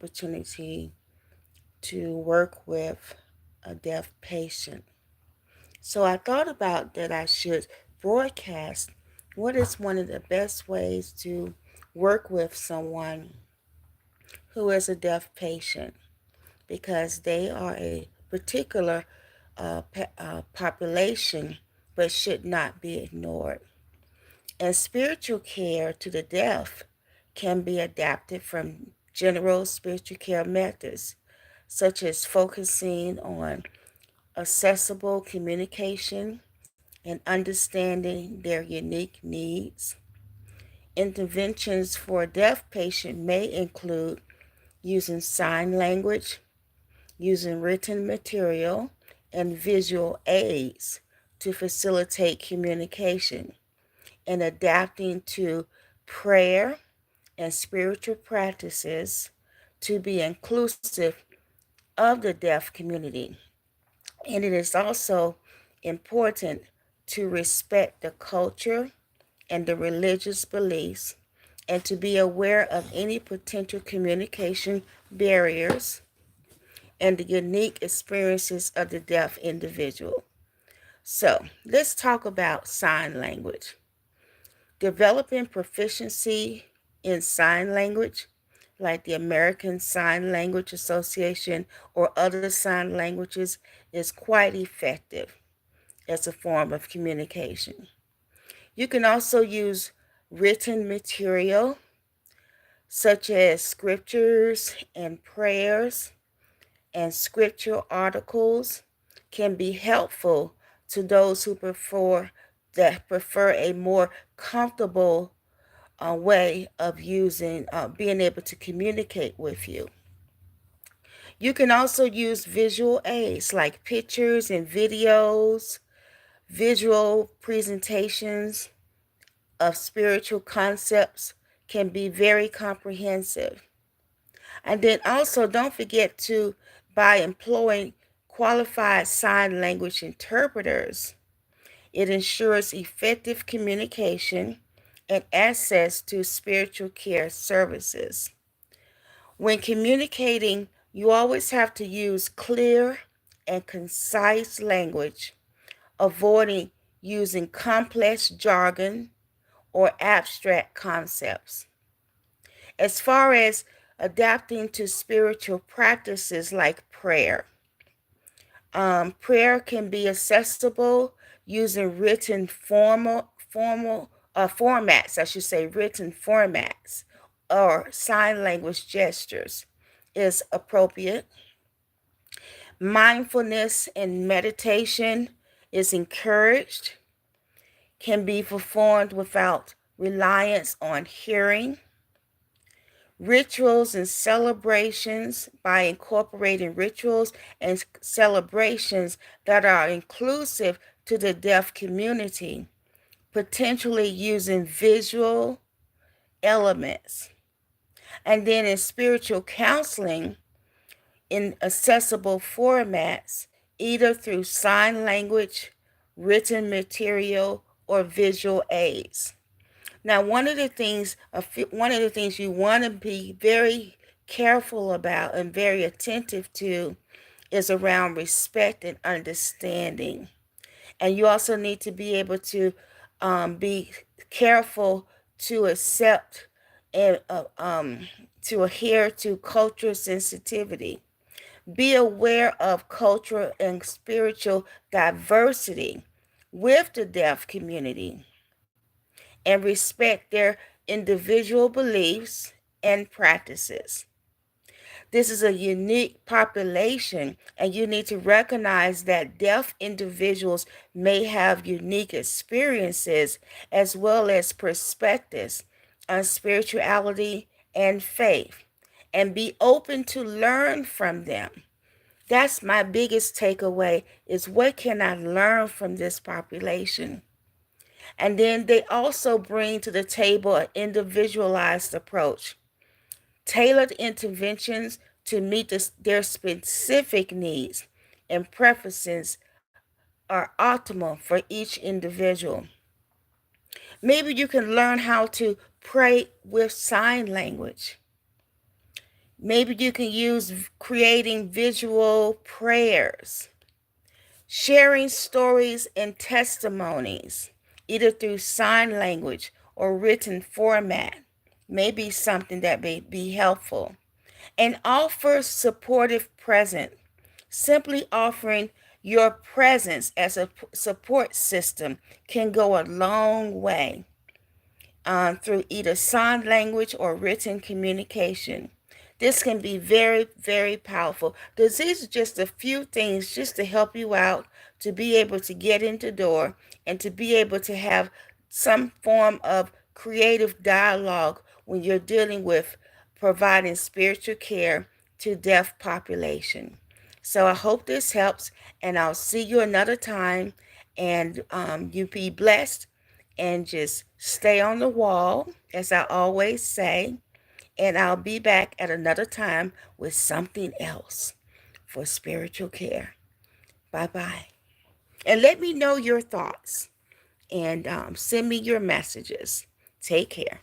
opportunity to work with a deaf patient. So I thought about that I should broadcast what is one of the best ways to work with someone who is a deaf patient, because they are a particular population but should not be ignored. And spiritual care to the deaf can be adapted from general spiritual care methods, such as focusing on accessible communication and understanding their unique needs. Interventions for a deaf patient may include using sign language, using written material, and visual aids to facilitate communication, and adapting to prayer and spiritual practices to be inclusive of the deaf community. And it is also important to respect the culture and the religious beliefs, and to be aware of any potential communication barriers and the unique experiences of the deaf individual. So, let's talk about sign language. Developing proficiency in sign language, like the American Sign Language Association or other sign languages, is quite effective as a form of communication. You can also use written material such as scriptures and prayers, and scriptural articles can be helpful to those who prefer a more comfortable way of being able to communicate with you. You can also use visual aids like pictures and videos, visual presentations of spiritual concepts can be very comprehensive. And then also, don't forget to, by employing qualified sign language interpreters, it ensures effective communication and access to spiritual care services. When communicating, you always have to use clear and concise language, avoiding using complex jargon or abstract concepts. As far as adapting to spiritual practices like prayer, prayer can be accessible using formal formats, I should say, written formats or sign language gestures is appropriate. Mindfulness and meditation is encouraged, can be performed without reliance on hearing. Rituals and celebrations, by incorporating rituals and celebrations that are inclusive to the deaf community, potentially using visual elements. And then in spiritual counseling, in accessible formats, either through sign language, written material, or visual aids. Now, one of the things you want to be very careful about and very attentive to is around respect and understanding. And you also need to be able to be careful to accept and to adhere to cultural sensitivity. Be aware of cultural and spiritual diversity with the deaf community, and respect their individual beliefs and practices. This is a unique population, and you need to recognize that deaf individuals may have unique experiences as well as perspectives on spirituality and faith, and be open to learn from them. That's my biggest takeaway, is what can I learn from this population? And then they also bring to the table an individualized approach, tailored interventions to meet their specific needs and preferences are optimal for each individual. Maybe you can learn how to pray with sign language. Maybe you can use creating visual prayers, sharing stories and testimonies, either through sign language or written format, may be something that may be helpful. And offer supportive presence. Simply offering your presence as a support system can go a long way through either sign language or written communication. This can be very, very powerful because these are just a few things just to help you out to be able to get in the door and to be able to have some form of creative dialogue when you're dealing with providing spiritual care to deaf population. So I hope this helps, and I'll see you another time. And you be blessed, and just stay on the wall, as I always say. And I'll be back at another time with something else for spiritual care. Bye bye. And let me know your thoughts and send me your messages. Take care.